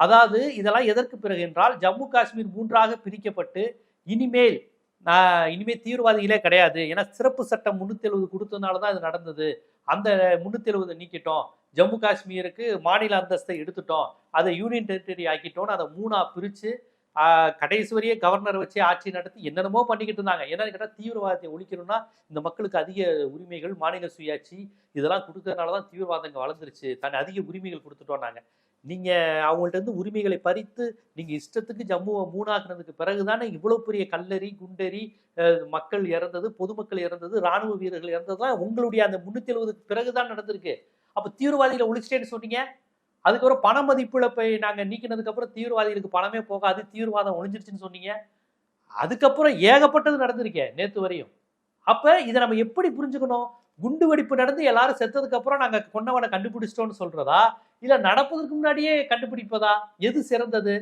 அதாவது இதெல்லாம் எதற்கு பிறகு என்றால் ஜம்மு காஷ்மீர் 3ஆக பிரிக்கப்பட்டு இனிமேல் தீவிரவாதிகளே கிடையாது. ஏன்னா சிறப்பு சட்டம் 370 கொடுத்ததுனால தான் இது நடந்தது. அந்த 370 நீக்கிட்டோம். ஜம்மு காஷ்மீருக்கு மாநில அந்தஸ்தை எடுத்துட்டோம். அதை யூனியன் டெரிட்டரி ஆக்கிட்டோம்னு அதை 3ஆ பிரிச்சு கடைசி வரையே கவர்னர் வச்சு ஆட்சி நடத்தி என்னென்னமோ பண்ணிக்கிட்டு இருந்தாங்க. என்னன்னு கேட்டால் தீவிரவாதத்தை ஒழிக்கணும்னா இந்த மக்களுக்கு அதிக உரிமைகள், மாநில சுயாட்சி இதெல்லாம் கொடுத்ததுனால தான் தீவிரவாதங்க வளர்ந்துருச்சு. அதிக உரிமைகள் கொடுத்துட்டோம் நாங்க. நீங்க அவங்கள்ட்ட இருந்து உரிமைகளை பறித்து நீங்க இஷ்டத்துக்கு ஜம்முவை 3ஆக்குனதுக்கு பிறகுதானே இவ்வளவு பெரிய கல்லறி, குண்டறி, மக்கள் இறந்தது, பொதுமக்கள் இறந்தது, ராணுவ வீரர்கள் இறந்ததுதான் உங்களுடைய அந்த 370க்கு பிறகுதான் நடந்திருக்கு. அப்ப தீவிரவாதிகளை ஒழிச்சிட்டேன்னு சொன்னீங்க. அதுக்கப்புறம் பண மதிப்பிழப்பை நாங்க நீக்கினதுக்கு அப்புறம் தீவிரவாதிகளுக்கு பணமே போகாது, தீவிரவாதம் ஒழிஞ்சிருச்சுன்னு சொன்னீங்க. அதுக்கப்புறம் ஏகப்பட்டது நடந்திருக்கே நேத்து வரையும். அப்ப இதை நம்ம எப்படி புரிஞ்சுக்கணும்? குண்டு வெடிப்பு நடந்து எல்லாரும் செத்ததுக்கு அப்புறம் நாங்க கொன்னவனை கண்டுபிடிச்சிட்டோம்னு சொல்றதா, இல்ல நடப்பதற்கு முன்னாடியே கண்டுபிடிப்பதா? எது சிறந்தது?